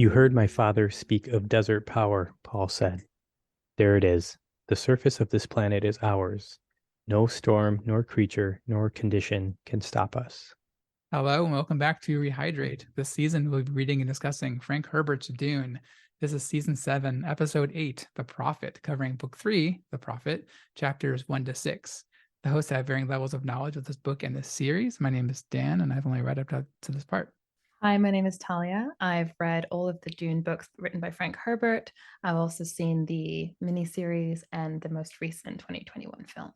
You heard my father speak of desert power, Paul said. There it is. The surface of this planet is ours. No storm, nor creature, nor condition can stop us. Hello and welcome back to Rehydrate. This season we'll be reading and discussing Frank Herbert's Dune. This is season 7, episode 8, The Prophet, covering book 3, The Prophet, chapters 1 to 6. The hosts have varying levels of knowledge of this book and this series. My name is Dan, and I've only read up to this part. Hi, my name is Talia. I've read all of the Dune books written by Frank Herbert. I've also seen the miniseries and the most recent 2021 film.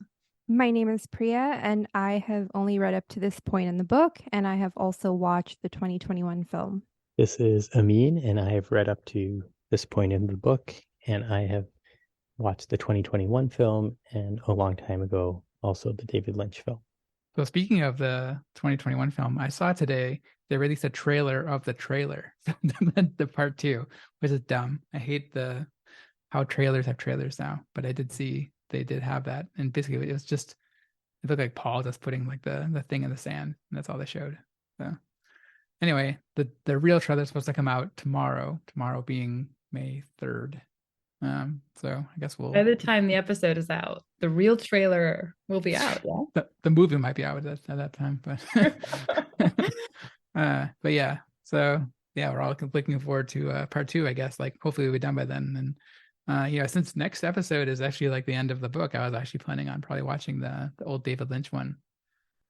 My name is Priya, and I have only read up to this point in the book, and I have also watched the 2021 film. This is Amin, and I have read up to this point in the book, and I have watched the 2021 film, and a long time ago, also the David Lynch film. So speaking of the 2021 film, I saw today they released a trailer of the trailer, the part 2, which is dumb. I hate how trailers have trailers now, but I did see they did have that, and basically it looked like Paul just putting like the thing in the sand, and that's all they showed. So anyway, the real trailer is supposed to come out tomorrow being May 3rd. So I guess by the time the episode is out, the real trailer will be out. Yeah, the movie might be out at that time, but but yeah, so yeah, we're all looking forward to part 2, I guess. Like hopefully we'll be done by then. And since next episode is actually like the end of the book, I was actually planning on probably watching the old David Lynch one.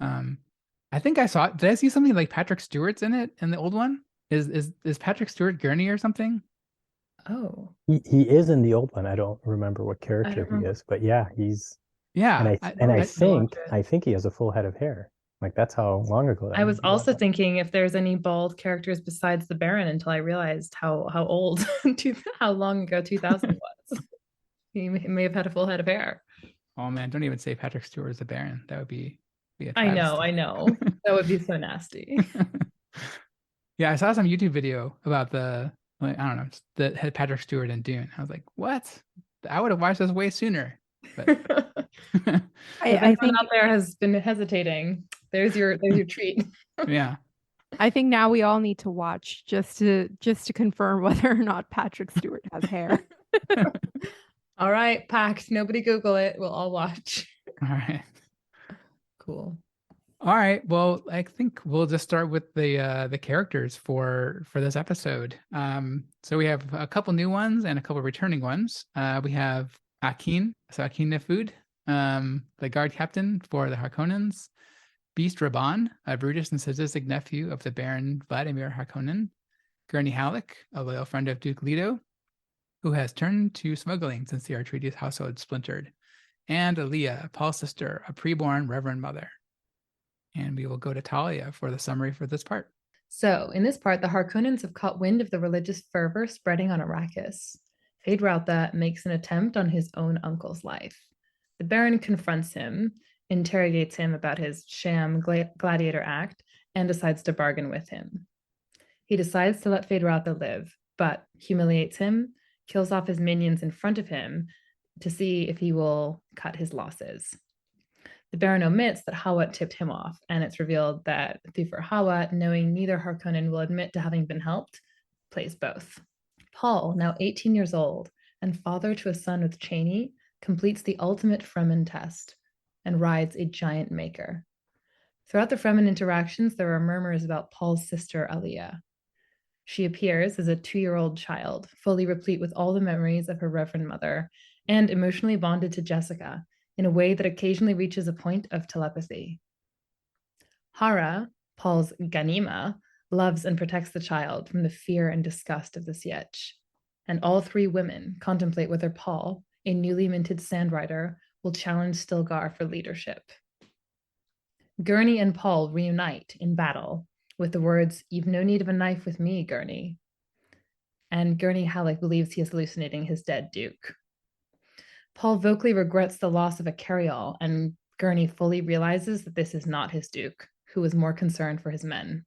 I think did I see something like Patrick Stewart's in it in the old one? Is Patrick Stewart Gurney or something? Oh, he is in the old one. I don't remember what character he is, but yeah, he's I think he has a full head of hair. Like that's how long ago that I was also thinking if there's any bald characters besides the Baron until I realized how old how long ago 2000 was. He may have had a full head of hair. Oh man, don't even say Patrick Stewart is the Baron. That would be a I know. That would be so nasty. Yeah, I saw some YouTube video about I don't know, that had Patrick Stewart and Dune. I was like, what? I would have watched this way sooner. But I think out there has been hesitating. There's your treat. Yeah. I think now we all need to watch just to confirm whether or not Patrick Stewart has hair. All right, packed. Nobody Google it. We'll all watch. All right. Cool. All right. Well, I think we'll just start with the characters for this episode. So we have a couple new ones and a couple returning ones. We have Akin Nefud, the guard captain for the Harkonnens. Beast Raban, a brutish and sadistic nephew of the Baron Vladimir Harkonnen. Gurney Halleck, a loyal friend of Duke Leto, who has turned to smuggling since the Atreides household splintered. And Alia, Paul's sister, a preborn Reverend Mother. And we will go to Talia for the summary for this part. So, in this part, the Harkonnens have caught wind of the religious fervor spreading on Arrakis. Feyd-Rautha makes an attempt on his own uncle's life. The Baron confronts him, interrogates him about his sham gladiator act, and decides to bargain with him. He decides to let Feyd-Rautha live, but humiliates him, kills off his minions in front of him to see if he will cut his losses. The Baron omits that Hawat tipped him off, and it's revealed that Thufir Hawat, knowing neither Harkonnen will admit to having been helped, plays both. Paul, now 18 years old and father to a son with Chani, completes the ultimate Fremen test and rides a giant maker. Throughout the Fremen interactions, there are murmurs about Paul's sister, Alia. She appears as a 2-year-old child, fully replete with all the memories of her Reverend Mother, and emotionally bonded to Jessica in a way that occasionally reaches a point of telepathy. Harrah, Paul's Ganima, loves and protects the child from the fear and disgust of the Sietch. And all 3 women contemplate whether Paul, a newly minted Sandrider, will challenge Stilgar for leadership. Gurney and Paul reunite in battle with the words, "You've no need of a knife with me, Gurney." And Gurney Halleck believes he is hallucinating his dead duke. Paul vocally regrets the loss of a carryall, and Gurney fully realizes that this is not his duke, who is more concerned for his men.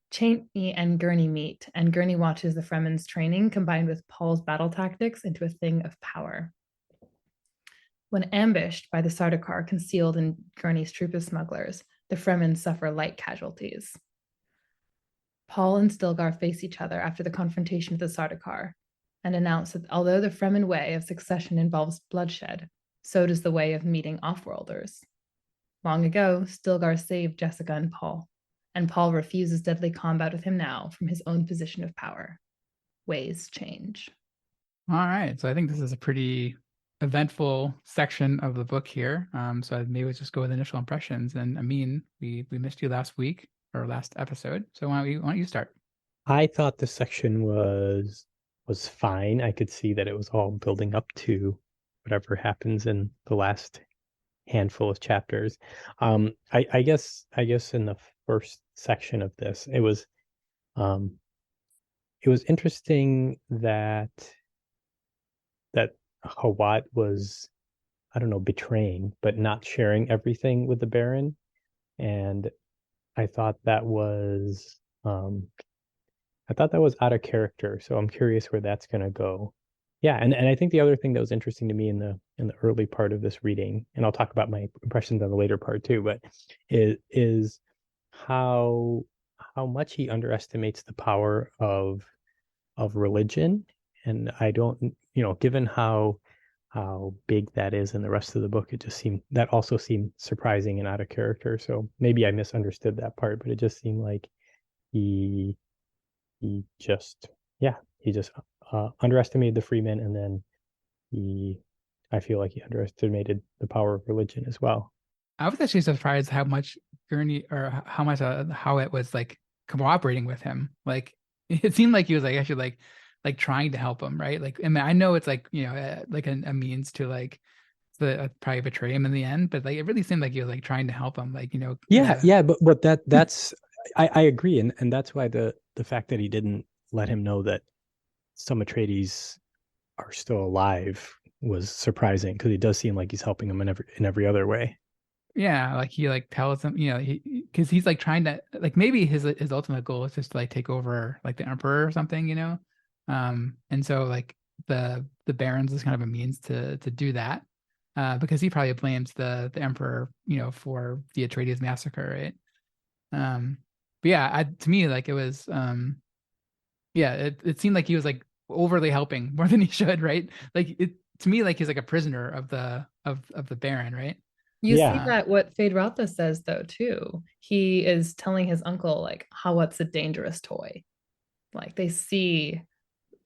Chani and Gurney meet, and Gurney watches the Fremen's training combined with Paul's battle tactics into a thing of power. When ambushed by the Sardaukar concealed in Gurney's troop of smugglers, the Fremen suffer light casualties. Paul and Stilgar face each other after the confrontation with the Sardaukar and announce that although the Fremen way of succession involves bloodshed, so does the way of meeting offworlders. Long ago, Stilgar saved Jessica and Paul refuses deadly combat with him now from his own position of power. Ways change. All right, so I think this is a pretty eventful section of the book here. So maybe let's just go with initial impressions. And Amin, we missed you last week or last episode, so why don't you start? I thought this section was fine. I could see that it was all building up to whatever happens in the last handful of chapters. I guess in the first section of this, it was interesting that Hawat was, I don't know, betraying, but not sharing everything with the Baron. And I thought that was out of character. So I'm curious where that's gonna go. Yeah, and I think the other thing that was interesting to me in the early part of this reading, and I'll talk about my impressions on the later part too, but is how much he underestimates the power of religion. And I don't, given how big that is in the rest of the book, that also seemed surprising and out of character. So maybe I misunderstood that part, but it just seemed like he just underestimated the Freeman, and then I feel like he underestimated the power of religion as well. I was actually surprised how much Gurney or how much how it was like cooperating with him. Like it seemed like he was like actually like trying to help him, right? Like I mean, I know it's like like a means to like probably betray him in the end, but like it really seemed like he was like trying to help him, like Yeah, but that's I agree, and that's why the fact that he didn't let him know that some Atreides are still alive was surprising, because he does seem like he's helping him in every other way. Yeah, like he like tells him, because he's like trying to like maybe his ultimate goal is just to like take over like the emperor or something, and so like the barons is kind of a means to do that, because he probably blames the emperor, for the Atreides massacre, right? But yeah, to me like it was, yeah, it seemed like he was like overly helping more than he should, right? Like it to me like he's like a prisoner of the baron, right? You see Yeah. that what Feyd-Rautha says though too. He is telling his uncle like Hawat's a dangerous toy. Like they see,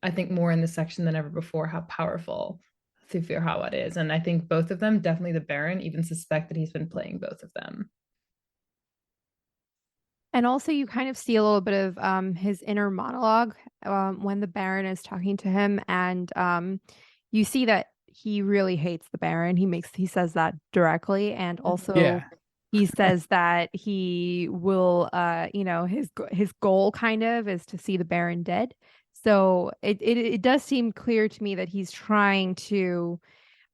I think more in this section than ever before, how powerful Thufir Hawat is. And I think both of them, definitely the Baron, even suspect that he's been playing both of them. And also, you kind of see a little bit of his inner monologue when the Baron is talking to him, and you see that he really hates the Baron. He says that directly, and also Yeah. he says that he will, his goal kind of is to see the Baron dead. So it does seem clear to me that he's trying to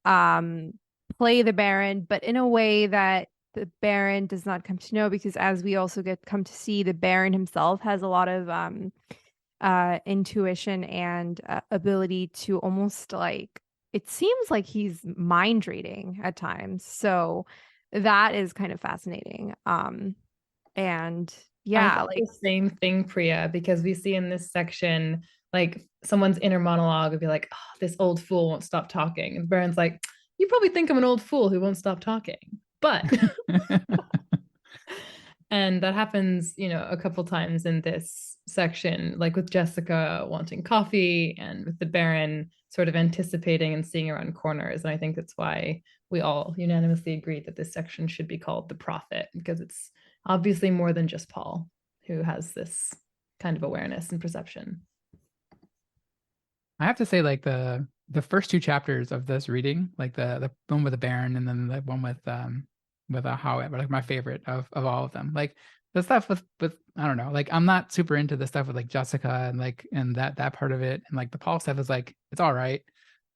um play the Baron, but in a way that the Baron does not come to know, because as we also come to see, the Baron himself has a lot of intuition and ability to almost like, it seems like he's mind reading at times. So that is kind of fascinating. And I yeah, thought like the same thing, Priya, because we see in this section, like someone's inner monologue would be like, oh, this old fool won't stop talking. And the Baron's like, you probably think I'm an old fool who won't stop talking. But and that happens, a couple times in this section, like with Jessica wanting coffee and with the Baron sort of anticipating and seeing around corners. And I think that's why we all unanimously agreed that this section should be called The Prophet, because it's obviously more than just Paul who has this kind of awareness and perception. I have to say, like the first two chapters of this reading, like the one with the Baron and then the one with a Howitt, were like my favorite of all of them. Like the stuff with I don't know, like I'm not super into the stuff with like Jessica and like and that part of it, and like the Paul stuff is like it's all right.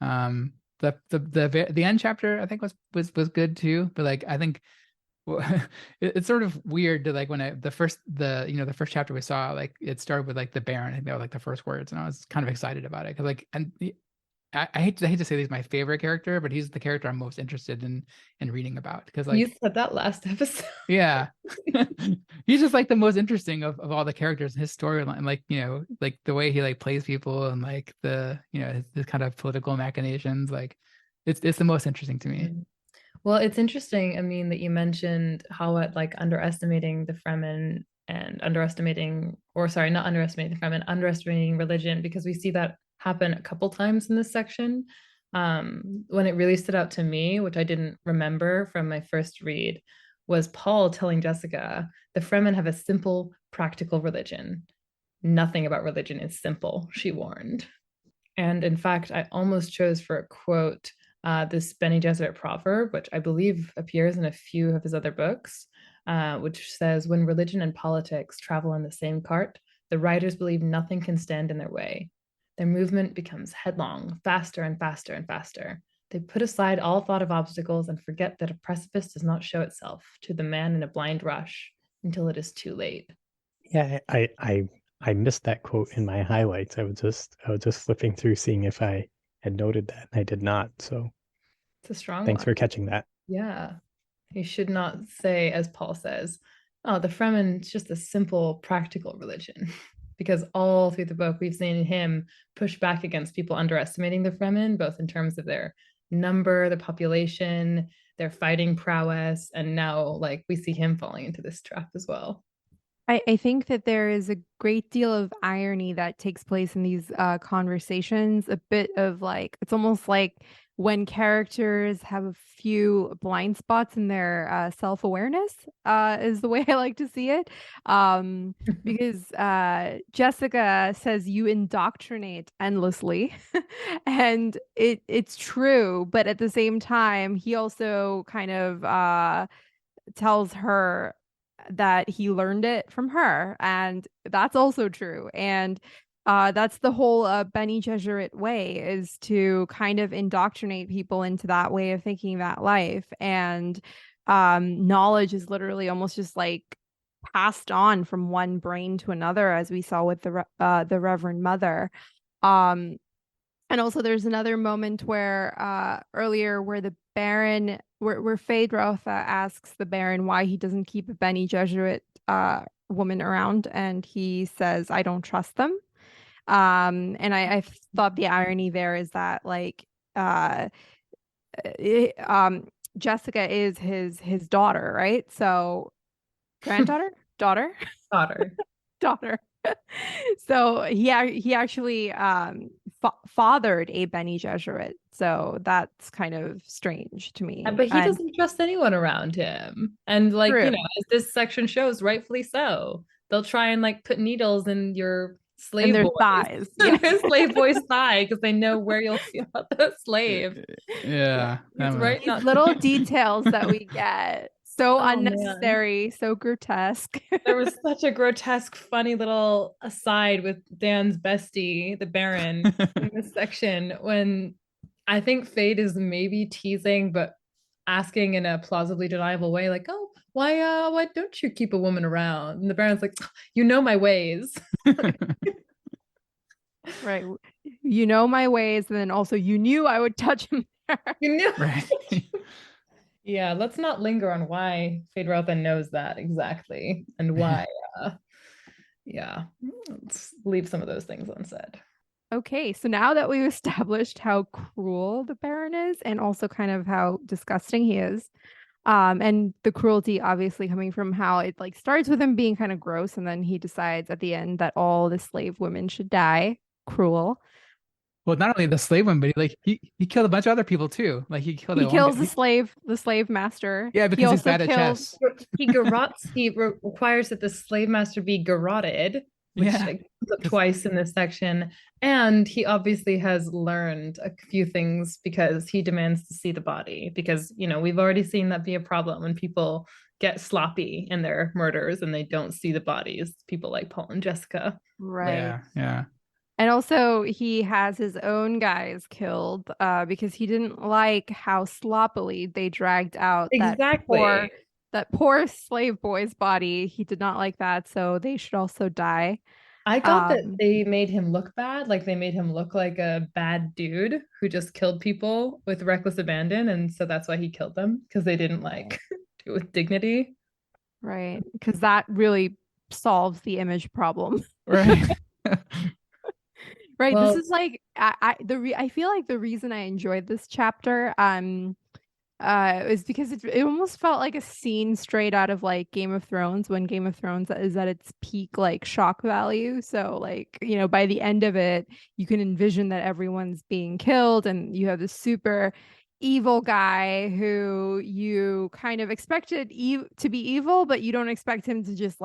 The end chapter I think was good too, but like I think it's sort of weird to like when the first chapter we saw, like it started with like the Baron, I think that was like the first words, and I was kind of excited about it because like and I hate to say he's my favorite character, but he's the character I'm most interested in reading about, because You like, said that last episode. yeah, he's just like the most interesting of all the characters in his storyline. Like, you know, like the way he like plays people, and like the, you know, his kind of political machinations. Like, it's the most interesting to me. Well, it's interesting, I mean, that you mentioned how it like underestimating the Fremen and underestimating, or sorry, not underestimating the Fremen, underestimating religion, because we see that happen a couple times in this section. When it really stood out to me, which I didn't remember from my first read, was Paul telling Jessica, the Fremen have a simple, practical religion. Nothing about religion is simple, she warned. And in fact, I almost chose for a quote this Bene Gesserit proverb, which I believe appears in a few of his other books, which says, when religion and politics travel in the same cart, the riders believe nothing can stand in their way. Their movement becomes headlong, faster and faster and faster. They put aside all thought of obstacles and forget that a precipice does not show itself to the man in a blind rush until it is too late. Yeah, I missed that quote in my highlights. I was just flipping through seeing if I had noted that, and I did not. So It's a strong thanks one. for catching that. Yeah. You should not say, as Paul says, oh, the Fremen is just a simple, practical religion. Because all through the book, we've seen him push back against people underestimating the Fremen, both in terms of their number, the population, their fighting prowess. And now, like, we see him falling into this trap as well. I think that there is a great deal of irony that takes place in these conversations. A bit of like, it's almost like when characters have a few blind spots in their self-awareness, is the way I like to see it. Because Jessica says you indoctrinate endlessly, and it's true, but at the same time, he also kind of tells her that he learned it from her, and that's also true. And that's the whole Bene Gesserit way, is to kind of indoctrinate people into that way of thinking, that life. And knowledge is literally almost just like passed on from one brain to another, as we saw with the Reverend Mother. Um, and also there's another moment where earlier where the Baron, where Phaedra asks the Baron why he doesn't keep a Bene Gesserit woman around, and he says, I don't trust them. And I thought the irony there is that like it, Jessica is his daughter, right? So granddaughter, daughter, Daughter. daughter. So he actually fathered a Bene Gesserit. So that's kind of strange to me. But he doesn't trust anyone around him. And like, True. you know, as this section shows, rightfully so. They'll try and like put needles in your slave their boys, thighs. your slave boy's thigh, because they know where you'll feel the slave. Yeah, He's right. These Not little details that we get. So Oh, man. unnecessary, so grotesque. There was such a grotesque, funny little aside with Dan's bestie, the Baron, in this section when I think Fade is maybe teasing, but asking in a plausibly deniable way, like, "Oh, why don't you keep a woman around?" And the Baron's like, "You know my ways." Right. You know my ways, and then also you knew I would touch him there. You knew. Right. Yeah, let's not linger on why Fade knows that exactly and why. Yeah, let's leave some of those things unsaid. Okay, so now that we've established how cruel the Baron is, and also kind of how disgusting he is, and the cruelty obviously coming from how it like starts with him being kind of gross, and then he decides at the end that all the slave women should die. Cruel. Well, not only the slave one, but he killed a bunch of other people too. Like he killed He a kills woman. the slave master. Yeah, He because he's also bad at kills. chess. He requires that the slave master be garroted, which Yeah. comes up twice in this section. And he obviously has learned a few things because he demands to see the body. Because, you know, we've already seen that be a problem when people get sloppy in their murders and they don't see the bodies. People like Paul and Jessica. Right. Yeah. And also he has his own guys killed because he didn't like how sloppily they dragged out Exactly. that poor slave boy's body. He did not like that, so they should also die. I got that they made him look bad, like they made him look like a bad dude who just killed people with reckless abandon, and so that's why he killed them because they didn't like do it with dignity. Right. Because that really solves the image problem. Right. Right. This Well, is like I feel like the reason I enjoyed this chapter is because it almost felt like a scene straight out of like Game of Thrones, when Game of Thrones is at its peak like shock value. So like, you know, by the end of it, you can envision that everyone's being killed and you have this super evil guy who you kind of expected to be evil, but you don't expect him to just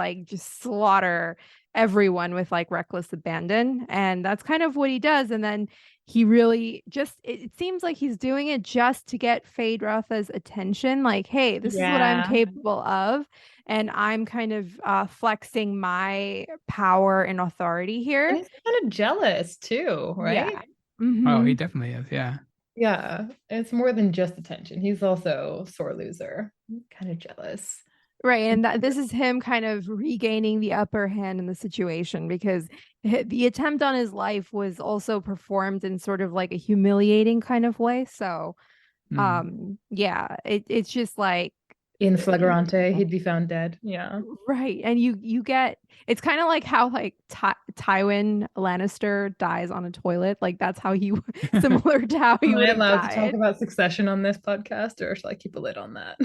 slaughter everyone with like reckless abandon. And that's kind of what he does. And then he really just it seems like he's doing it just to get Phaedrath's attention, like, hey, this is what I'm yeah. capable of, and I'm kind of flexing my power and authority And here. he's kind of jealous too, right? Yeah. Oh, he Mhm. definitely is. Yeah. Yeah, it's more than just attention. He's also a sore loser, kind of jealous. Right, and this is him kind of regaining the upper hand in the situation, because the attempt on his life was also performed in sort of like a humiliating kind of way. So yeah, it's just like In flagrante, he'd be found dead. Yeah. right. And you get, it's kind of like how like Tywin Lannister dies on a toilet. Like that's how he similar to how he Am I would have allowed to talk died. about Succession on this podcast, or should I keep a lid on that?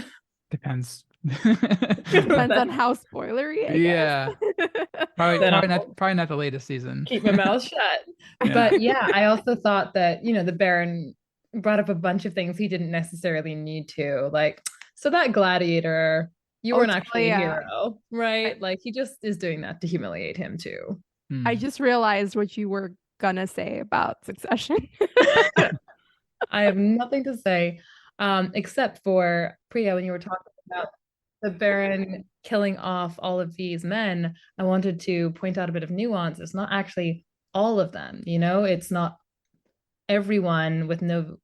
Depends. Depends on how spoilery, I guess. Yeah. Probably Then probably not the latest season. keep my mouth shut. Yeah. But yeah, I also thought that, the Baron brought up a bunch of things he didn't necessarily need to. Like, so that gladiator, you Oh, weren't actually a Talia. hero, right? Like, he just is doing that to humiliate him too. I Hmm. just realized what you were gonna say about Succession. I have nothing to say, except for Priya, when you were talking about the Baron killing off all of these men, I wanted to point out a bit of nuance. It's not actually all of them, it's not everyone with no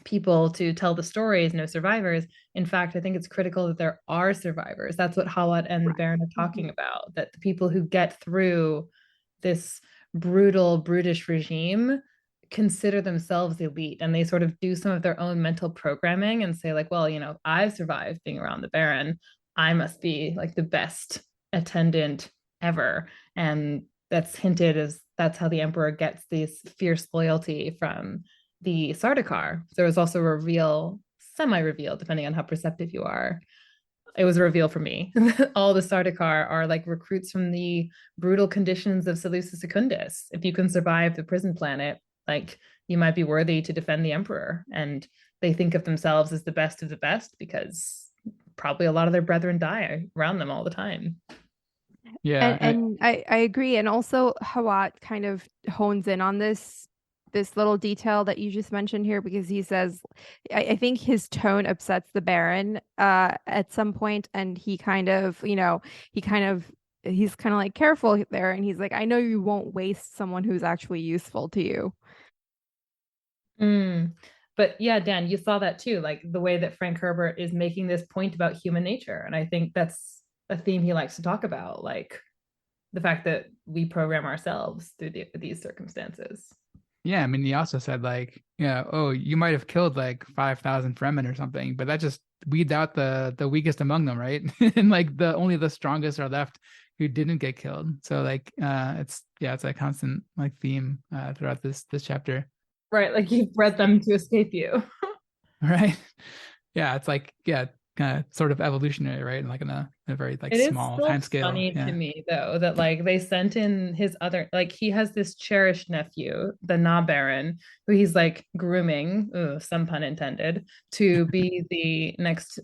people to tell the stories, no survivors. In fact, I think it's critical that there are survivors. That's what Hawat and the Right. Baron are talking about, that the people who get through this brutal, brutish regime consider themselves elite, and they sort of do some of their own mental programming and say like, well, I've survived being around the Baron, I must be like the best attendant ever. And that's hinted as that's how the emperor gets this fierce loyalty from the Sardaukar. There was also a reveal, semi-reveal, depending on how perceptive you are. It was a reveal for me. All the Sardaukar are like recruits from the brutal conditions of Seleucus Secundus. If you can survive the prison planet, like, you might be worthy to defend the emperor. And they think of themselves as the best of the best because probably a lot of their brethren die around them all the time. Yeah. And I agree. And also Hawat kind of hones in on this little detail that you just mentioned here, because he says, I think his tone upsets the Baron at some point, and he kind of, he's kind of like, careful there, and he's like, I know you won't waste someone who's actually useful to you. But yeah, Dan, you saw that too, like the way that Frank Herbert is making this point about human nature. And I think that's a theme he likes to talk about, like the fact that we program ourselves through these circumstances. Yeah, I mean, he also said like, yeah, oh, you might have killed like 5,000 Fremen or something, but that just weeds out the weakest among them, right? And like only the strongest are left who didn't get killed. So like, it's a constant like theme throughout this chapter. Right, like you've bred them to escape you. Right? Yeah, it's like kind of sort of evolutionary, right? Like in a very like It is small still time scale. funny Yeah. to me though that like they sent in his other, like he has this cherished nephew, the Na Baron, who he's like grooming, some pun intended, to be the next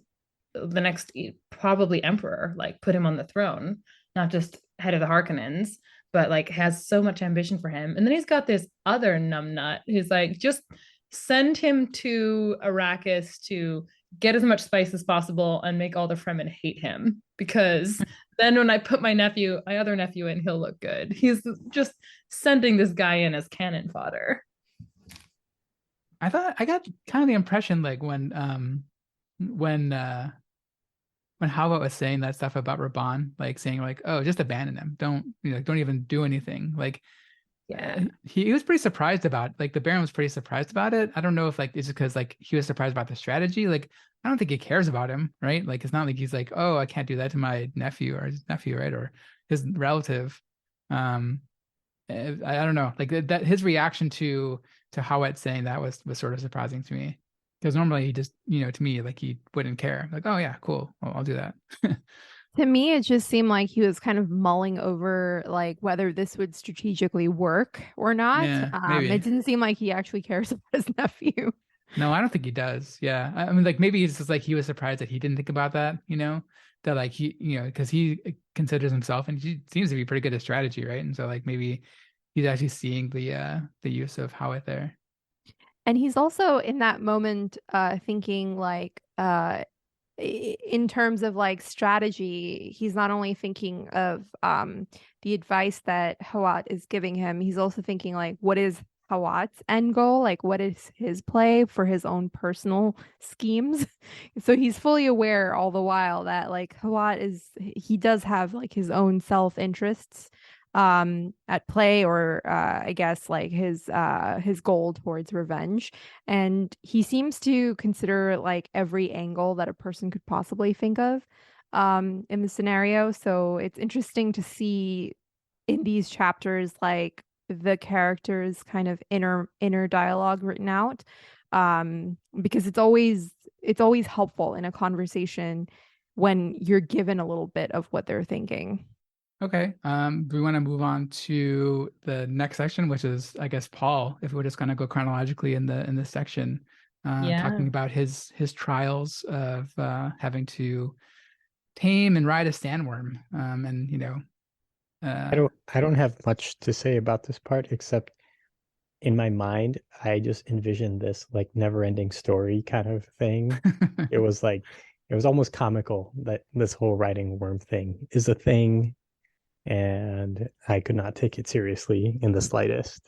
probably emperor, like put him on the throne, not just head of the Harkonnens, but like has so much ambition for him. And then he's got this other numbnut who's like, just send him to Arrakis to get as much spice as possible and make all the Fremen hate him, because then when I put my other nephew in, he'll look good. He's just sending this guy in as cannon fodder. I got kind of the impression like when when Hava was saying that stuff about Raban, like saying like, oh, just abandon him. Don't, don't even do anything. Like, Yeah. he was pretty surprised about, like, the Baron was pretty surprised about it. I don't know if like it's because like he was surprised about the strategy. Like, I don't think he cares about him, right? Like, it's not like he's like, oh, I can't do that to my nephew or his nephew, right? Or his relative. Um, I don't know, like that his reaction to Hawat saying that was sort of surprising to me, because normally he just, to me, like, he wouldn't care, like, oh yeah, cool, I'll do that. To me, it just seemed like he was kind of mulling over like whether this would strategically work or not. Yeah, It maybe. didn't seem like he actually cares about his nephew. No, I don't think he does. Yeah, I mean, like, maybe it's just like he was surprised that he didn't think about that, that like he, because he considers himself, and he seems to be pretty good at strategy, right? And so like maybe he's actually seeing the use of Hawat there. And he's also in that moment thinking like in terms of like strategy, he's not only thinking of the advice that Hawat is giving him, he's also thinking like what is Hawat's end goal? Like what is his play for his own personal schemes? So he's fully aware all the while that like he does have like his own self-interests at play, or I guess like his goal towards revenge. And he seems to consider like every angle that a person could possibly think of in the scenario. So it's interesting to see in these chapters like the characters kind of inner dialogue written out, because it's always helpful in a conversation when you're given a little bit of what they're thinking. Okay. Do we want to move on to the next section, which is, I guess, Paul, if we're just going to go chronologically in this section, talking about his trials of having to tame and ride a sandworm. And I don't have much to say about this part except in my mind, I just envisioned this like never-ending story kind of thing. It was almost comical that this whole riding worm thing is a thing, and I could not take it seriously in the slightest.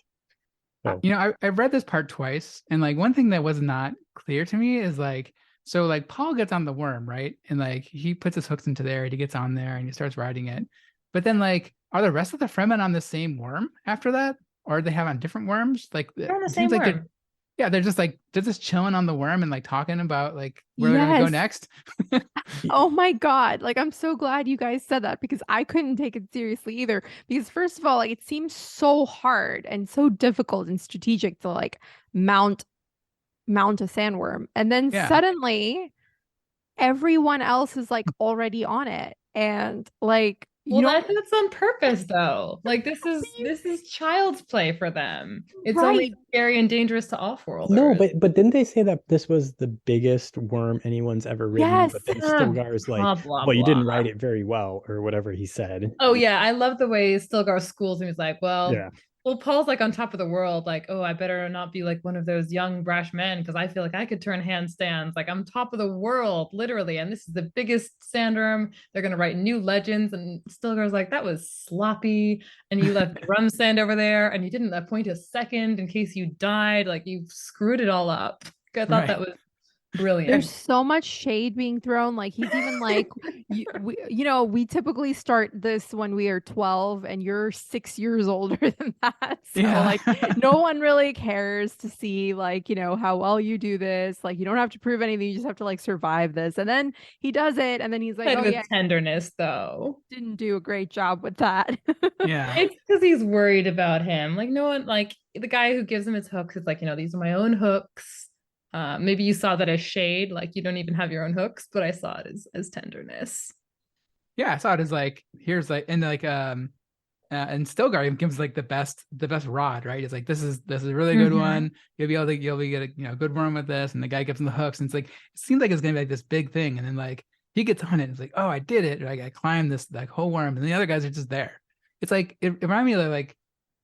So I read this part twice, and like one thing that was not clear to me is like, so like Paul gets on the worm, right? And like he puts his hooks into there, and he gets on there and he starts riding it. But then like, are the rest of the Fremen on the same worm after that? Or they have on different worms? Like They're on the it same seems like worm. they're just chilling on the worm and like talking about like where they're gonna go Yes. next. Oh my God. Like, I'm so glad you guys said that because I couldn't take it seriously either. Because, first of all, like, it seems so hard and so difficult and strategic to like mount a sandworm. And then Yeah. suddenly everyone else is like already on it. And like, Well, that's on purpose though. Like this is child's play for them. It's only right. scary and dangerous to no, off-worlders. but didn't they say that this was the biggest worm anyone's ever ridden? Yes. But then Stilgar's like, Blah blah well, you blah. didn't ride it very well, or whatever he said. Oh yeah, I love the way Stilgar schools him. He's like, Yeah. well, Paul's like on top of the world. Like, oh, I better not be like one of those young brash men because I feel like I could turn handstands. Like I'm top of the world, literally. And this is the biggest sandworm. They're gonna write new legends. And Stilgar's like, that was sloppy. And you left drum sand over there, and you didn't appoint a second in case you died. Like you screwed it all up. I thought that Right. was brilliant. There's so much shade being thrown. Like he's even like, we typically start this when we are 12 and you're 6 years older than that. So Yeah. like no one really cares to see like, how well you do this. Like you don't have to prove anything. You just have to like survive this. And then he does it. And then he's like, Said oh with yeah, tenderness though. didn't do a great job with that. Yeah. It's because he's worried about him. Like no one, like the guy who gives him his hooks is like, these are my own hooks. Maybe you saw that as shade, like you don't even have your own hooks, but I saw it as tenderness. Yeah, I saw it as like, here's like, and like and Stilgar even gives like the best rod, right? It's like this is a really good one. You'll be able to get a good worm with this, and the guy gives him the hooks, and it's like it seems like it's gonna be like this big thing, and then like he gets on it, and it's like, oh, I did it, like I climbed this like whole worm, and the other guys are just there. It's like it reminded me of like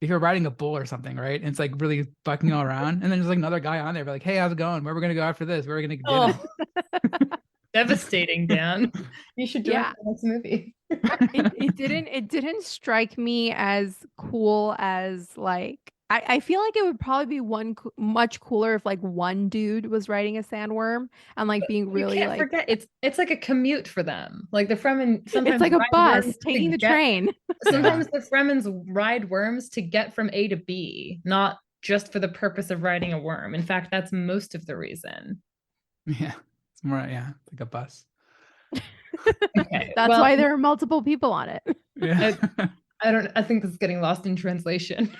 if you're riding a bull or something, right? And it's like really bucking all around, and then there's like another guy on there, but like, hey, how's it going? Where are we gonna go after this? Where are we gonna get it? Devastating, Dan. You should direct Yeah. the next movie. it didn't strike me as cool as like I feel like it would probably be much cooler if like one dude was riding a sandworm and like being You really can't like forget it's like a commute for them. Like the Fremen it's sometimes like a ride bus worms taking to the get train. sometimes the Fremens ride worms to get from A to B, not just for the purpose of riding a worm. In fact, that's most of the reason. Yeah. It's more, yeah, like a bus. Okay. That's Well, why there are multiple people on it. Yeah. I think this is getting lost in translation.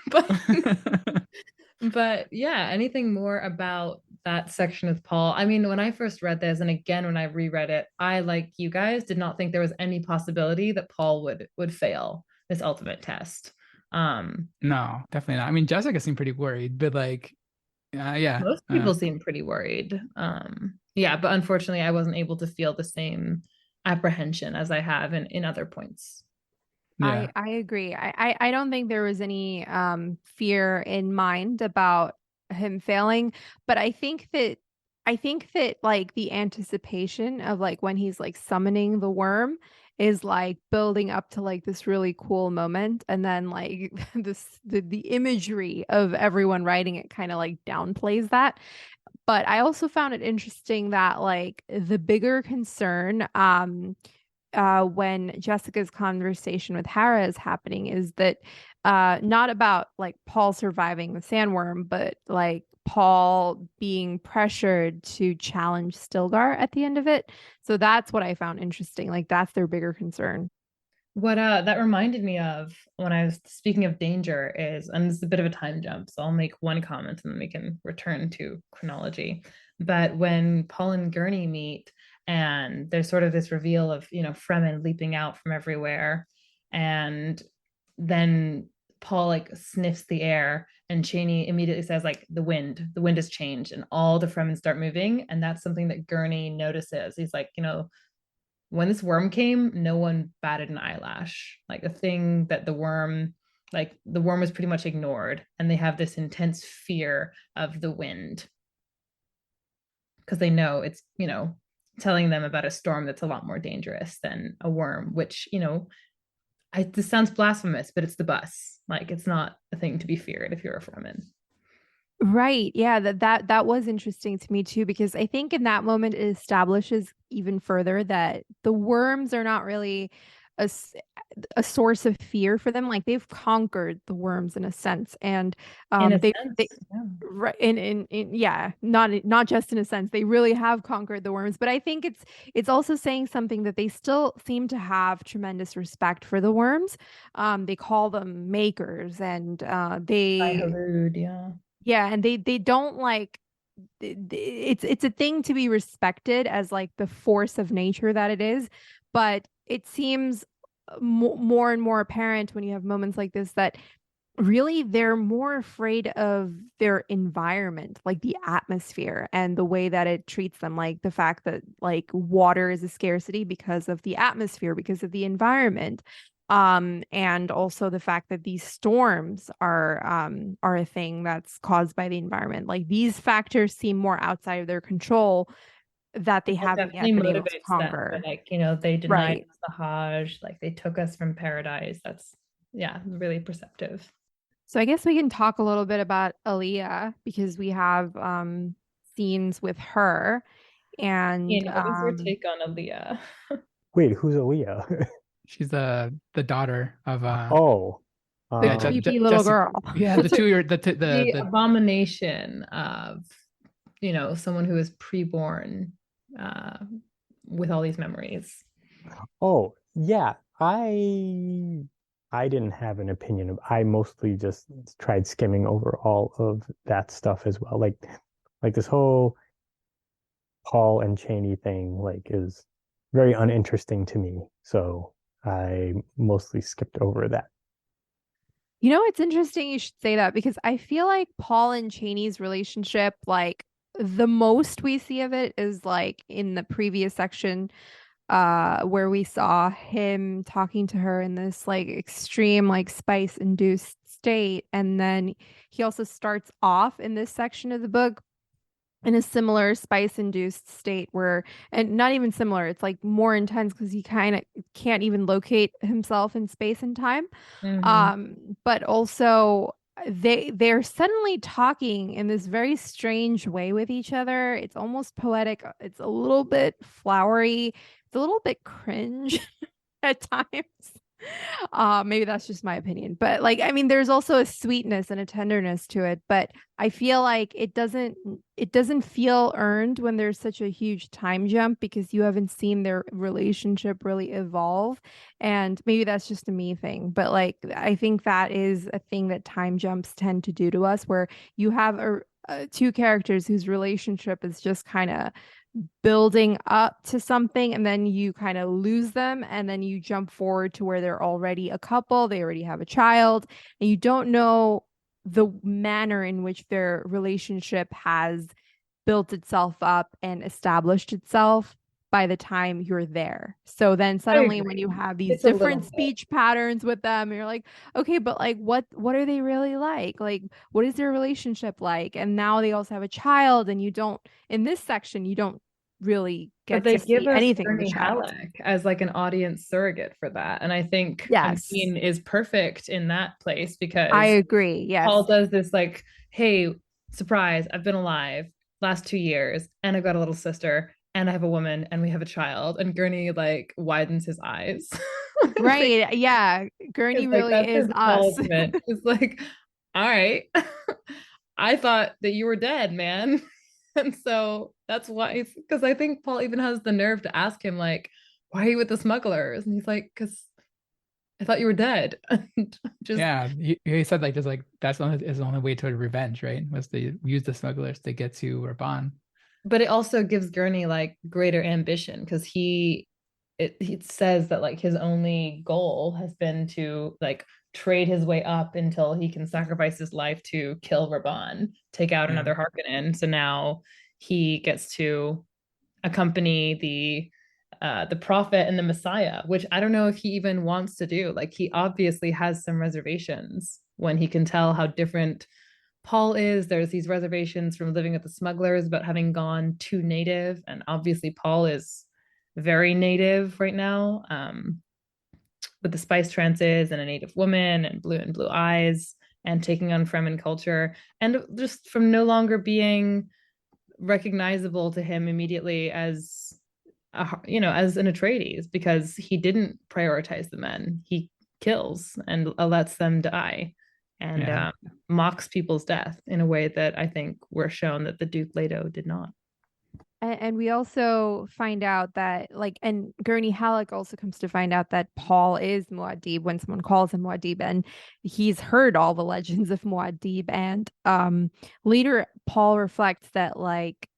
But yeah, anything more about that section with Paul? I mean, when I first read this, and again when I reread it, I, like you guys, did not think there was any possibility that Paul would fail this ultimate test. No, definitely not. I mean, Jessica seemed pretty worried, but like, yeah. Most people seem pretty worried. Yeah, but unfortunately, I wasn't able to feel the same apprehension as I have in other points. Yeah. I agree. I don't think there was any fear in mind about him failing, but I think that like the anticipation of like when he's like summoning the worm is like building up to like this really cool moment, and then like the imagery of everyone writing it kind of like downplays that. But I also found it interesting that like the bigger concern when Jessica's conversation with Harrah is happening is that not about like Paul surviving the sandworm, but like Paul being pressured to challenge Stilgar at the end of it. So that's what I found interesting. Like that's their bigger concern. What that reminded me of when I was speaking of danger is, and this is a bit of a time jump, so I'll make one comment and then we can return to chronology. But when Paul and Gurney meet, and there's sort of this reveal of, Fremen leaping out from everywhere, and then Paul like sniffs the air, and Cheney immediately says like the wind has changed, and all the Fremen start moving, and that's something that Gurney notices. He's like, when this worm came, no one batted an eyelash. Like the thing that the worm was pretty much ignored, and they have this intense fear of the wind because they know it's, telling them about a storm that's a lot more dangerous than a worm, which, this sounds blasphemous, but it's the bus. Like it's not a thing to be feared if you're a Fremen. Right. Yeah, that was interesting to me too, because I think in that moment it establishes even further that the worms are not really a, a source of fear for them. Like they've conquered the worms in a sense, and In a they sense, yeah. right in yeah, not just in a sense, they really have conquered the worms. But I think it's also saying something that they still seem to have tremendous respect for the worms. They call them makers, and By they Harud, yeah. yeah, and they don't like it's a thing to be respected as like the force of nature that it is, but it seems more and more apparent when you have moments like this that really they're more afraid of their environment, like the atmosphere and the way that it treats them, like the fact that like water is a scarcity because of the atmosphere, because of the environment, and also the fact that these storms are a thing that's caused by the environment. Like these factors seem more outside of their control that they That haven't definitely yet been able to motivates them. conquer. Like, they denied Right. us the Hajj, like they took us from paradise. That's, yeah, really perceptive. So I guess we can talk a little bit about Alia, because we have scenes with her, and Ian, what is your take on Alia? Wait, who's Alia? She's the daughter of Oh, the yeah, creepy little Jessica. girl. Yeah, the 2 year The the abomination of, someone who is preborn uh, with all these memories. oh, yeah. I didn't have an opinion of. I mostly just tried skimming over all of that stuff as well. Like this whole Paul and Cheney thing, like, is very uninteresting to me. So I mostly skipped over that. You know, it's interesting you should say that, because I feel like Paul and Cheney's relationship, like the most we see of it is like in the previous section, where we saw him talking to her in this like extreme like spice induced state, and then he also starts off in this section of the book in a similar spice induced state where, and not even similar, it's like more intense because he kind of can't even locate himself in space and time. Mhm. But also they're suddenly talking in this very strange way with each other. It's almost poetic. It's a little bit flowery. It's a little bit cringe at times. Maybe that's just my opinion, but like, I mean, there's also a sweetness and a tenderness to it, but I feel like it doesn't feel earned when there's such a huge time jump because you haven't seen their relationship really evolve. And maybe that's just a me thing, but like, I think that is a thing that time jumps tend to do to us, where you have two characters whose relationship is just kind of building up to something, and then you kind of lose them, and then you jump forward to where they're already a couple, they already have a child, and you don't know the manner in which their relationship has built itself up and established itself by the time you're there. So then suddenly when you have these It's a little different bit. speech patterns with them, you're like, okay, but like what are they really like? Like what is their relationship like? And now they also have a child, and you don't, in this section, you don't really But get they to give see us anything of the Gurney child. Halleck as like an audience surrogate for that. And I think Yes, Amin is perfect in that place I because agree. Paul Yes. does this like, hey, surprise, I've been alive last 2 years and I've got a little sister and I have a woman and we have a child. And Gurney like widens his eyes. Right. Yeah. Gurney It's like really that's is his us. acknowledgement. It's like, all right, I thought that you were dead, man. And so that's why, because I think Paul even has the nerve to ask him, like, why are you with the smugglers? And he's like, because I thought you were dead. Just, Yeah, he said like there's like that's his only way to revenge, right? Was to use the smugglers to get to Raban. but it also gives Gurney like greater ambition because he says that like his only goal has been to like trade his way up until he can sacrifice his life to kill Raban, take out Yeah. another Harkonnen. So now he gets to accompany the prophet and the Messiah, which I don't know if he even wants to do. Like he obviously has some reservations when he can tell how different Paul is. There's these reservations from living with the smugglers about having gone too native, and obviously Paul is very native right now, with the spice trances and a native woman and blue eyes and taking on Fremen culture, and just from no longer being recognizable to him immediately as as an Atreides, because he didn't prioritize the men. He kills and lets them die and Yeah. mocks people's death in a way that I think we're shown that the Duke Leto did not. And we also find out that, like, and Gurney Halleck also comes to find out that Paul is Muad'Dib when someone calls him Muad'Dib, and he's heard all the legends of Muad'Dib. And later, Paul reflects that, like,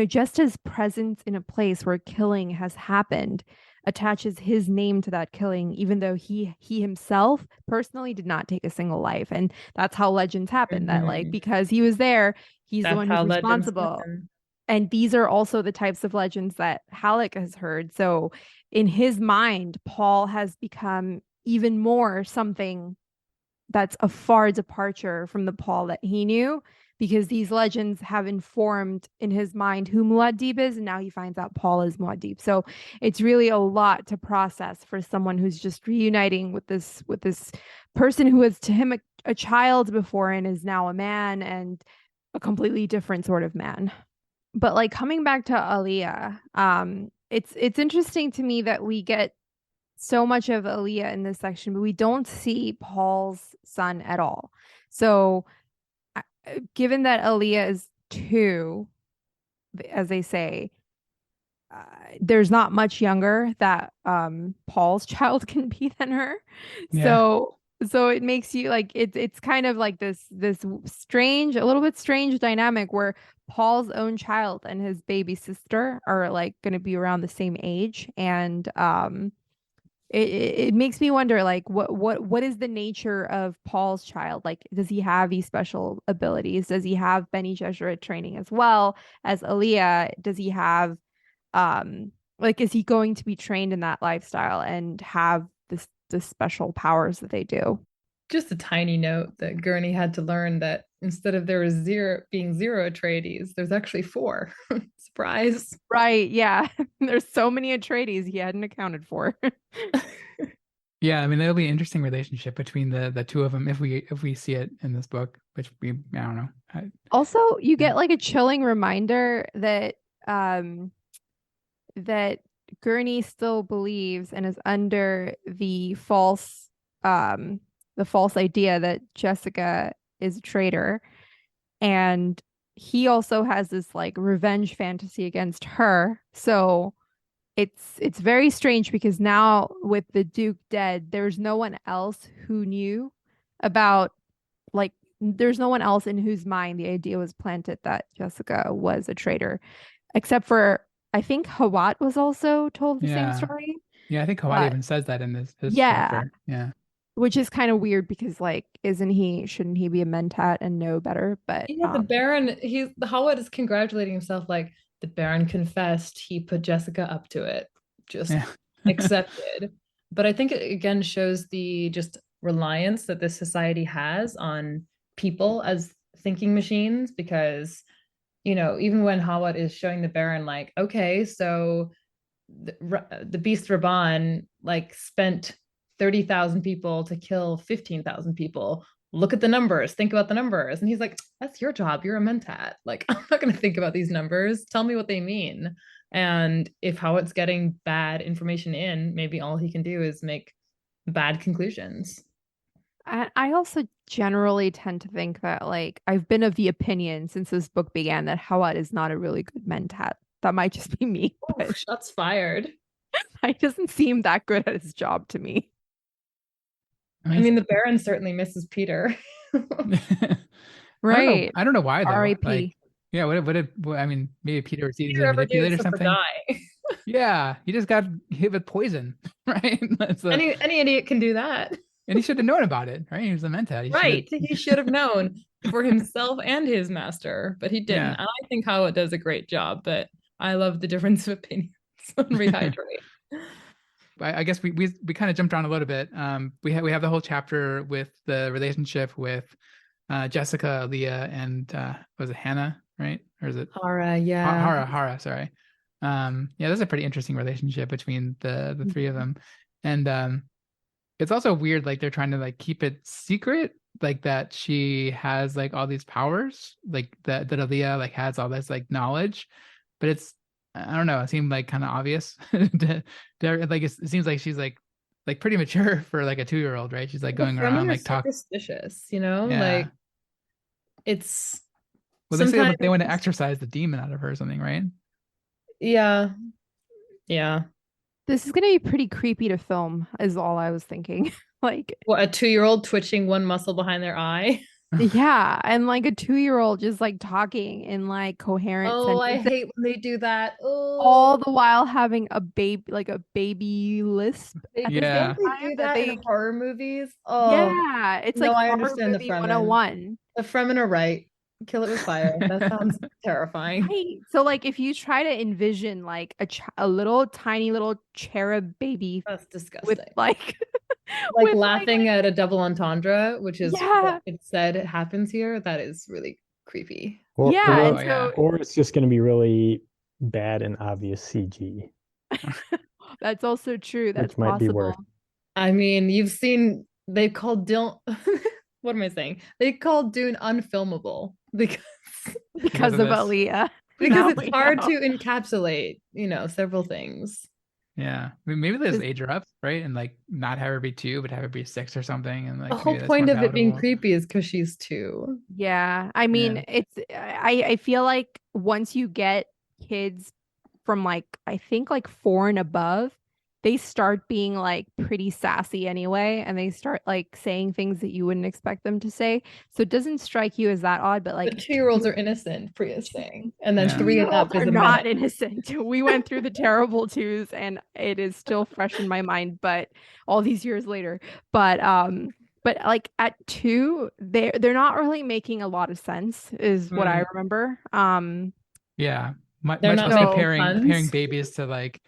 just as presence in a place where killing has happened attaches his name to that killing, even though he himself personally did not take a single life. And that's how legends happen. That, like, because he was there, he's the That's one who's how legends responsible. happen. And these are also the types of legends that Halleck has heard. So in his mind, Paul has become even more something that's a far departure from the Paul that he knew, because these legends have informed in his mind who Muad'Dib is, and now he finds out Paul is Muad'Dib. So it's really a lot to process for someone who's just reuniting with this person who was to him a child before and is now a man, and a completely different sort of man. But like, coming back to Alia, it's interesting to me that we get so much of Alia in this section, but we don't see Paul's son at all. So given that Alia is 2, as they say, there's not much younger that Paul's child can be than her. Yeah. So it makes you like, it's kind of like this strange, a little bit strange dynamic where Paul's own child and his baby sister are like going to be around the same age. And it makes me wonder, like, what is the nature of Paul's child? Like, does he have these special abilities? Does he have Bene Gesserit training as well as Alia? Does he have like, is he going to be trained in that lifestyle and have this special powers that they do? Just a tiny note that Gurney had to learn that instead of there was being zero Atreides, there's actually 4. Surprise. Right, yeah. There's so many Atreides he hadn't accounted for. Yeah, I mean that'll be an interesting relationship between the two of them if we see it in this book, which I don't know. Also, you Yeah. get like a chilling reminder that um that Gurney still believes and is under um the false idea that Jessica is a traitor, and he also has this like revenge fantasy against her. So it's very strange because now with the Duke dead, there's no one else who knew about, like, there's no one else in whose mind the idea was planted that Jessica was a traitor, except for I think Hawat was also told the same Yeah. story. Yeah, I think Hawat But even says that in this yeah, chapter. Yeah. which is kind of weird because like, shouldn't he be a mentat and know better? But Yeah, the Baron, the Howard is congratulating himself like the Baron confessed he put Jessica up to it. Just Yeah. accepted. But I think it again shows the just reliance that this society has on people as thinking machines because even when Hawat is showing the Baron like, okay, so the Beast Raban like spent 30,000 people to kill 15,000 people. Look at the numbers. Think about the numbers. And he's like, that's your job. You're a mentat. Like, I'm not going to think about these numbers. Tell me what they mean. And if Howard's getting bad information in, maybe all he can do is make bad conclusions. I also generally tend to think that like I've been of the opinion since this book began that Hawat is not a really good mentat. That might just be me, but Shots fired. he doesn't seem that good at his job to me. I mean, the Baron certainly misses Peter. Right. I don't know why though. R.I.P. Like, yeah, I mean, maybe Peter was easily Peter ever do manipulated or except for something. die. Yeah, he just got hit with poison, right? Any idiot can do that. And he should have known about it, right? He was a mentat. Right. He should have known for himself and his master, but he didn't. Yeah. And I think Howard does a great job, but I love the difference of opinions on Rehydrate. I guess we kind of jumped around a little bit. We have the whole chapter with the relationship with Jessica, Alia, and was it Hannah, right? Or is it Harrah, yeah. Harrah, sorry. Yeah, that's a pretty interesting relationship between the three of them. And it's also weird, like they're trying to like keep it secret, like that she has like all these powers, like that Alia like has all this like knowledge, but I don't know, it seemed like kind of obvious. Like it seems like she's like pretty mature for like a 2-year-old, right? She's like The going Fremen around are like talk. superstitious, Yeah. like it's Well, they say sometimes they want to exorcise the demon out of her or something, right? yeah. Yeah. This is gonna be pretty creepy to film, is all I was thinking. Like, What, a 2-year-old twitching one muscle behind their eye? yeah, and like a 2-year-old just like talking in like coherent Oh, I sentences, hate when they do that. all Oh, the while having a baby, like a baby lisp at the don't same Yeah. they time do that that in they, horror movies? Oh, yeah, it's no, like I horror understand the movie Fremen. 101. The Fremen are right. Kill it with fire. That sounds terrifying. Right. So like if you try to envision like a little tiny little cherub baby That's with disgusting. like Like with like, laughing at a double entendre, which is what yeah, it said happens here. That is really creepy. Or yeah, or and Oh so yeah. or it's just going to be really bad and obvious CG, that's also true. That's which might be worse. possible. I mean, you've seen they called Dil what am I saying? They called Dune unfilmable because Because of of this. Aaliyah. because Now it's we hard know. to encapsulate, several things. Yeah. I mean, maybe they just Because age her up, right? And like not have her be 2, but have her be 6 or something. And the like whole maybe that's more point of it being palatable. creepy is because she's 2. Yeah. I Yeah. mean, I feel like once you get kids from like I think like 4 and above, they start being like pretty sassy anyway, and they start like saying things that you wouldn't expect them to say. So it doesn't strike you as that odd, but But like 2-year-olds are innocent, Priya's saying. And then Yeah. 3 and up 2-year-olds are is a not menace. innocent. We went through the terrible twos and it is still fresh in my mind, but all these years later. But like at 2, they're not really making a lot of sense, is what I remember. Yeah. Much They're less not making comparing puns. babies to like,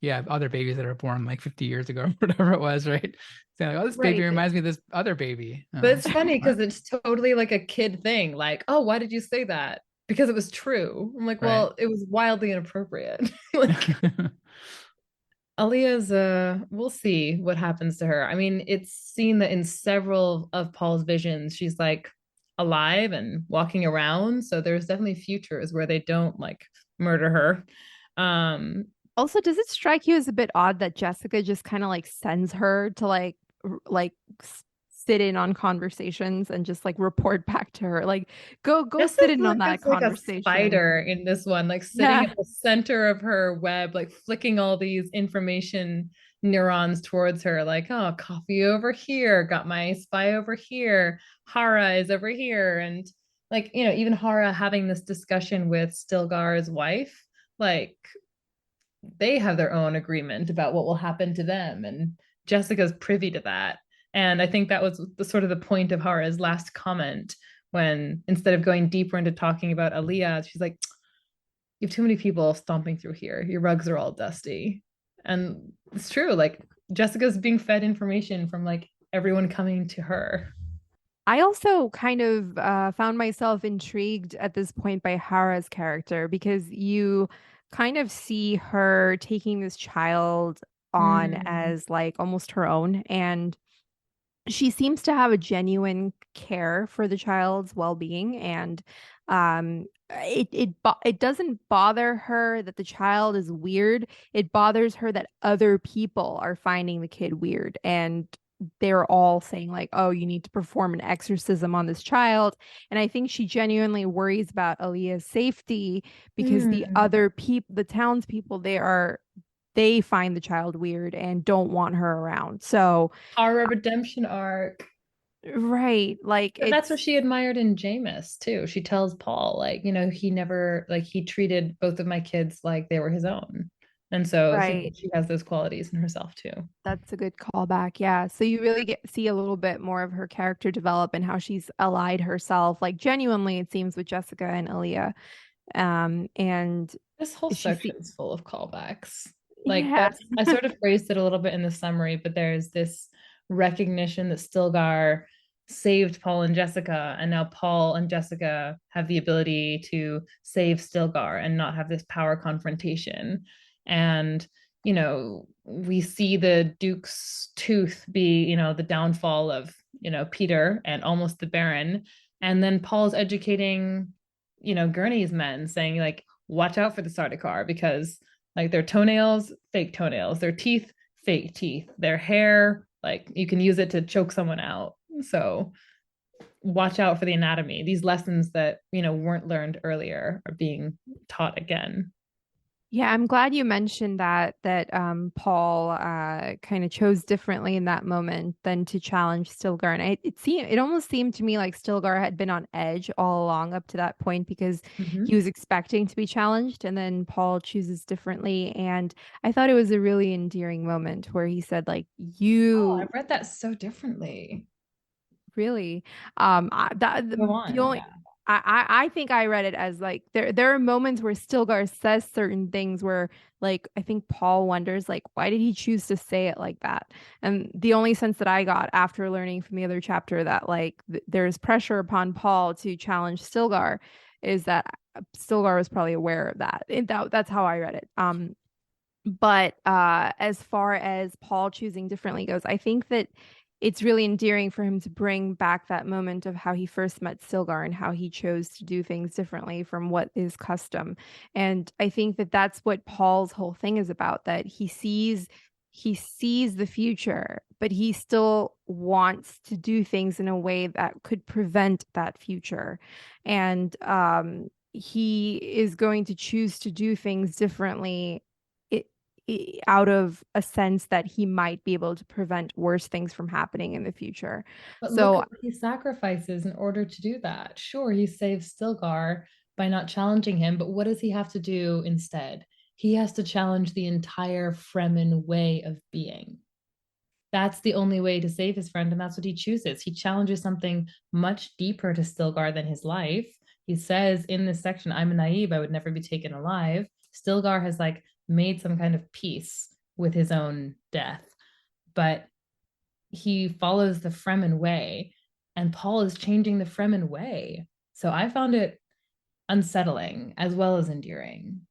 yeah, other babies that are born like 50 years ago, or whatever it was, right? Saying like, oh, this baby Right. reminds me of this other baby. But it's funny What? because it's totally like a kid thing. Like, oh, why did you say that? Because it was true. I'm like, Right. well, it was wildly inappropriate. Like, Alia's we'll see what happens to her. I mean, it's seen that in several of Paul's visions, she's like alive and walking around. So there's definitely futures where they don't like murder her. Also, does it strike you as a bit odd that Jessica just kind of like sends her to sit in on conversations and just like report back to her? Like, go sit in on that It's like a conversation. spider in this one, like sitting Yeah. at the center of her web, like flicking all these information neurons towards her, like, oh, coffee over here, got my spy over here, Harrah is over here. And like, even Harrah having this discussion with Stilgar's wife, like they have their own agreement about what will happen to them. And Jessica's privy to that. And I think that was the sort of the point of Harrah's last comment when instead of going deeper into talking about Alia, she's like, you have too many people stomping through here. Your rugs are all dusty. And it's true. Like Jessica's being fed information from like everyone coming to her. I also kind of found myself intrigued at this point by Hara's character because you kind of see her taking this child on Mm. as like almost her own. And she seems to have a genuine care for the child's well-being. And it doesn't bother her that the child is weird. It bothers her that other people are finding the kid weird, and they're all saying like, oh, you need to perform an exorcism on this child. And I think she genuinely worries about Aaliyah's safety because the Mm. other people, the townspeople, they find the child weird and don't want her around. So Harrah redemption arc. right, like But that's what it's she admired in Jameis too. She tells Paul, like, he never like he treated both of my kids like they were his own. And so right. she has those qualities in herself too. That's a good callback. Yeah. So you really see a little bit more of her character develop and how she's allied herself, like genuinely, it seems, with Jessica and Aaliyah. And This whole she see, section's full of callbacks. Like yeah, that's I sort of phrased it a little bit in the summary, but there's this recognition that Stilgar saved Paul and Jessica, and now Paul and Jessica have the ability to save Stilgar and not have this power confrontation. And we see the Duke's tooth be, the downfall of, Peter and almost the Baron. And then Paul's educating, Gurney's men, saying like, watch out for the Sardaukar because like their toenails, fake toenails, their teeth, fake teeth, their hair, like you can use it to choke someone out. So watch out for the anatomy. These lessons that, weren't learned earlier are being taught again. yeah. I'm glad you mentioned that Paul kind of chose differently in that moment than to challenge Stilgar. And it almost seemed to me like Stilgar had been on edge all along up to that point because Mm-hmm. he was expecting to be challenged, and then Paul chooses differently. And I thought it was a really endearing moment where he said, like, Oh, you I've read that so differently. really, Go the on. only Yeah. I think I read it as like there are moments where Stilgar says certain things where like I think Paul wonders like why did he choose to say it like that? And the only sense that I got after learning from the other chapter that like there's pressure upon Paul to challenge Stilgar is that Stilgar was probably aware of that. That's how I read it. But as far as Paul choosing differently goes, I think that it's really endearing for him to bring back that moment of how he first met Stilgar and how he chose to do things differently from what is custom. And I think that that's what Paul's whole thing is about, that he sees the future, but he still wants to do things in a way that could prevent that future. And he is going to choose to do things differently out of a sense that he might be able to prevent worse things from happening in the future. But look So, at what he sacrifices in order to do that. Sure, he saves Stilgar by not challenging him, but what does he have to do instead? He has to challenge the entire Fremen way of being. That's the only way to save his friend, and that's what he chooses. He challenges something much deeper to Stilgar than his life. He says in this section, I'm a naive, I would never be taken alive. Stilgar has like made some kind of peace with his own death, but he follows the Fremen way, and Paul is changing the Fremen way. So I found it unsettling as well as endearing.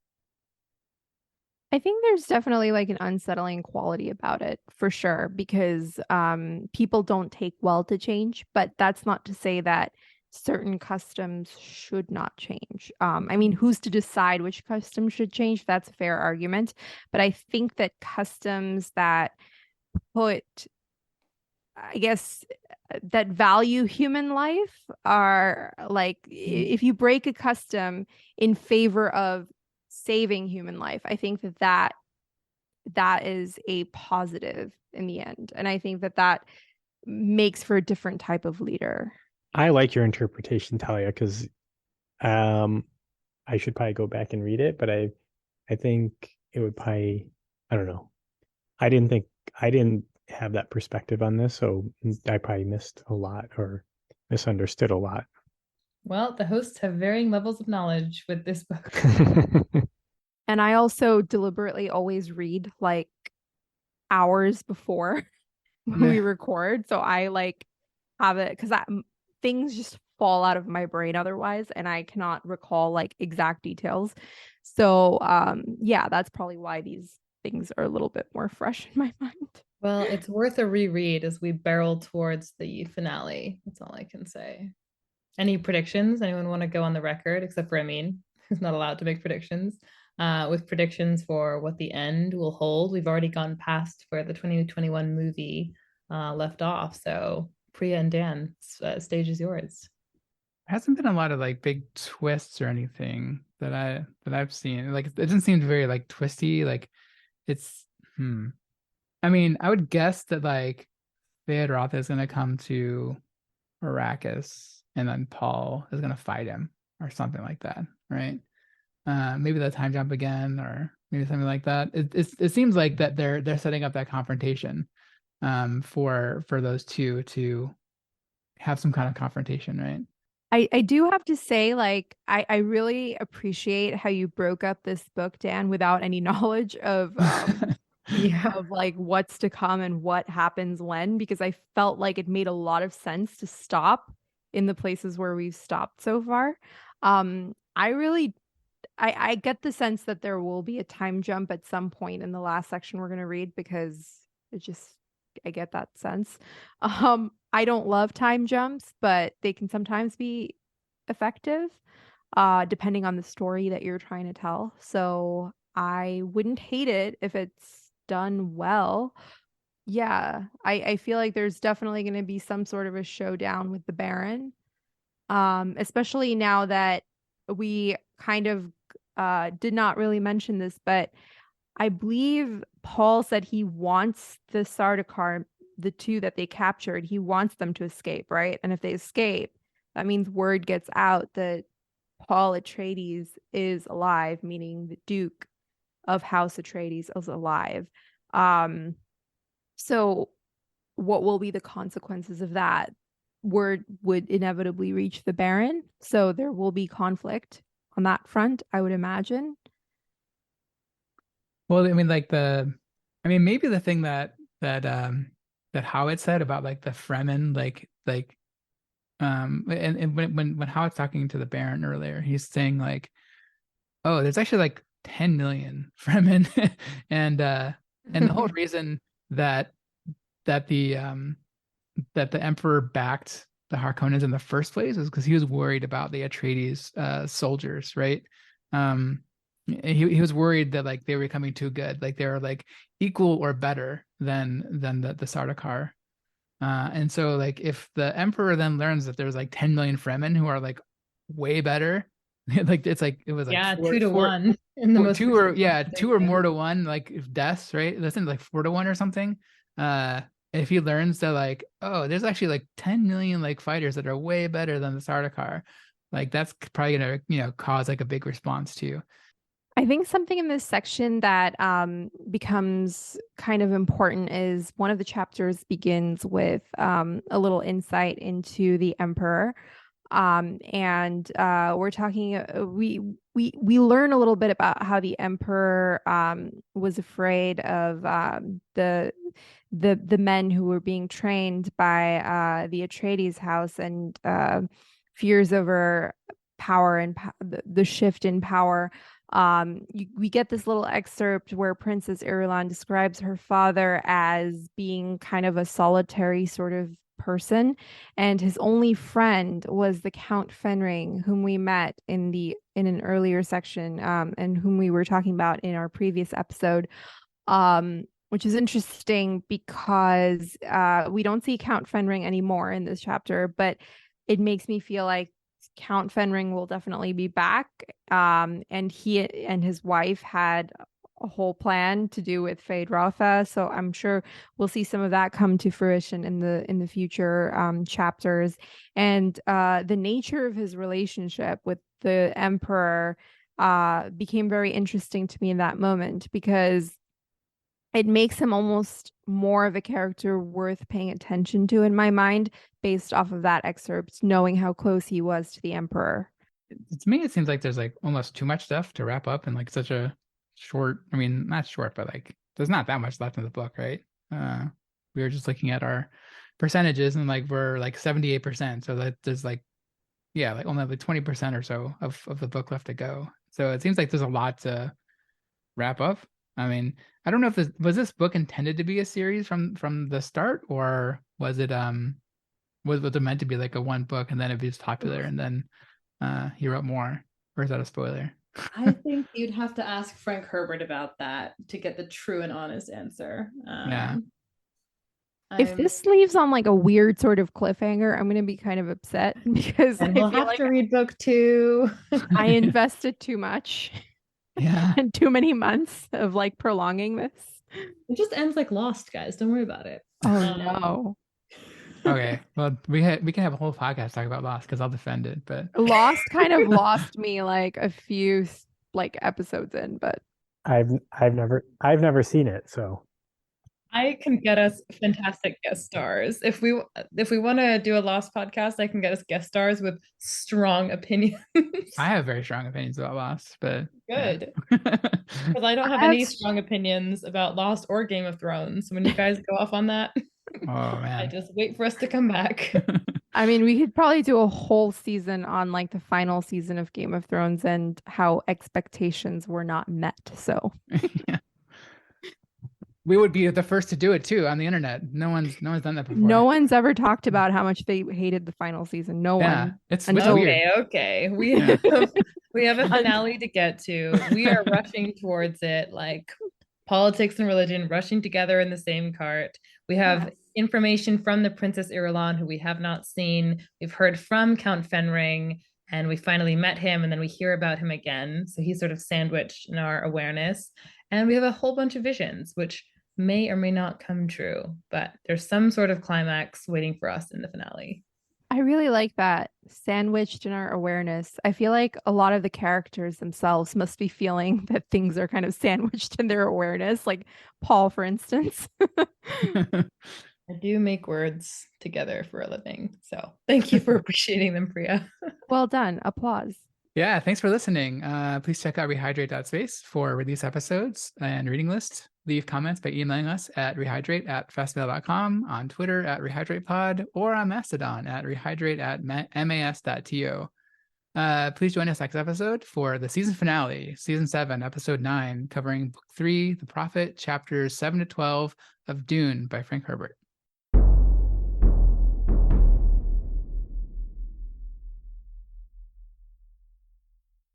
I think there's definitely like an unsettling quality about it for sure, because people don't take well to change, but that's not to say that certain customs should not change. I mean, who's to decide which customs should change? That's a fair argument. But I think that customs that put, I guess, that value human life are like, if you break a custom in favor of saving human life, I think that is a positive in the end. And I think that makes for a different type of leader. I like your interpretation, Talia, because I should probably go back and read it, but I think it would probably, I don't know. I didn't have that perspective on this, so I probably missed a lot or misunderstood a lot. Well, the hosts have varying levels of knowledge with this book. And I also deliberately always read like hours before we record. So I like have it because things just fall out of my brain otherwise, and I cannot recall like exact details. So yeah, that's probably why these things are a little bit more fresh in my mind. Well, it's worth a reread as we barrel towards the finale. That's all I can say. Any predictions? Anyone want to go on the record, except for Amin, who's not allowed to make predictions? With predictions for what the end will hold. We've already gone past where the 2021 movie left off. So Priya and Dan, stage is yours. Hasn't been a lot of like big twists or anything that I've seen. Like it doesn't seem very like twisty. Like it's I mean, I would guess that like Theodoroth is gonna come to Arrakis and then Paul is gonna fight him or something like that, right? Maybe the time jump again, or maybe something like that. It seems like that they're setting up that confrontation for those two to have some kind of confrontation, right? I do have to say, like, I really appreciate how you broke up this book, Dan, without any knowledge of Yeah. of like what's to come and what happens when, because I felt like it made a lot of sense to stop in the places where we've stopped so far. I really I get the sense that there will be a time jump at some point in the last section we're going to read, because it just I get that sense. I don't love time jumps, but they can sometimes be effective depending on the story that you're trying to tell. So I wouldn't hate it if it's done well. Yeah, I feel like there's definitely going to be some sort of a showdown with the Baron. Especially now that we kind of did not really mention this, but I believe Paul said he wants the Sardaukar, the two that they captured, he wants them to escape, right? And if they escape, that means word gets out that Paul Atreides is alive, meaning the Duke of House Atreides is alive. So what will be the consequences of that? Word would inevitably reach the Baron, so there will be conflict on that front, I would imagine. Well, I mean, like maybe the thing that Howard said about like the Fremen, and when Howard's talking to the Baron earlier, he's saying like, oh, there's actually like 10 million Fremen, and the whole reason that the Emperor backed the Harkonnens in the first place is because he was worried about the Atreides soldiers, right? He was worried that like they were becoming too good, like they were like equal or better than the Sardaukar. And so like if the Emperor then learns that there's like 10 million Fremen who are like way better, like it was like Yeah, 2 to 1 in the most two or more to one, like if deaths, right? That's like 4 to 1 or something. If he learns that like, oh, there's actually like 10 million like fighters that are way better than the Sardaukar, like that's probably gonna cause like a big response too. I think something in this section that becomes kind of important is one of the chapters begins with a little insight into the Emperor. And we're talking, we learn a little bit about how the Emperor was afraid of the men who were being trained by the Atreides house, and fears over power and the shift in power. We get this little excerpt where Princess Irulan describes her father as being kind of a solitary sort of person, and his only friend was the Count Fenring, whom we met in an earlier section, and whom we were talking about in our previous episode. Which is interesting because we don't see Count Fenring anymore in this chapter, but it makes me feel like Count Fenring will definitely be back. And he and his wife had a whole plan to do with Feyd-Rautha, so I'm sure we'll see some of that come to fruition in the future chapters. And the nature of his relationship with the Emperor became very interesting to me in that moment, because it makes him almost more of a character worth paying attention to in my mind, based off of that excerpt, knowing how close he was to the Emperor. To me, it seems like there's like almost too much stuff to wrap up in like such a short, I mean, not short, but like there's not that much left in the book, right? We were just looking at our percentages, and like we're like 78%. So that there's like, yeah, like only like 20% or so of the book left to go. So it seems like there's a lot to wrap up. I mean, I don't know if this book intended to be a series from the start, or was it was it meant to be like a one book and then it was popular and then he wrote more, or is that a spoiler? I think you'd have to ask Frank Herbert about that to get the true and honest answer. Yeah. If this leaves on like a weird sort of cliffhanger, I'm going to be kind of upset because and I we'll feel have like to read book 2. I invested too much. Yeah. And too many months of like prolonging this. It just ends like Lost, guys. Don't worry about it. Oh no. Okay. Well, we can have a whole podcast talk about Lost, because I'll defend it. But Lost kind of lost me like a few like episodes in, but I've never seen it, so I can get us fantastic guest stars. If we want to do a Lost podcast, I can get us guest stars with strong opinions. I have very strong opinions about Lost, but Good. yeah. Because I don't have any strong opinions about Lost or Game of Thrones. When you guys go off on that, Oh man. I just wait for us to come back. I mean, we could probably do a whole season on like the final season of Game of Thrones and how expectations were not met. So Yeah. We would be the first to do it too on the internet. No one's done that before. no one's ever talked about how much they hated the final season. No Yeah, one. it's Until- weird. Okay. Yeah. We have a finale to get to. We are rushing towards it, like politics and religion rushing together in the same cart. We have Yes. information from the Princess Irulan, who we have not seen. We've heard from Count Fenring, and we finally met him, and then we hear about him again. So he's sort of sandwiched in our awareness. And we have a whole bunch of visions, which may or may not come true, but there's some sort of climax waiting for us in the finale. I really like that, sandwiched in our awareness. I feel like a lot of the characters themselves must be feeling that things are kind of sandwiched in their awareness, like Paul, for instance. I do make words together for a living, so thank you for appreciating them, Priya. Well done. Applause. Yeah, thanks for listening. Please check out rehydrate.space for release episodes and reading lists. Leave comments by emailing us at rehydrate@fastmail.com, on Twitter at rehydratepod, or on Mastodon at rehydrate@mas.to. Please join us next episode for the season finale, season 7, episode 9, covering book 3, The Prophet, chapters 7 to 12 of Dune by Frank Herbert.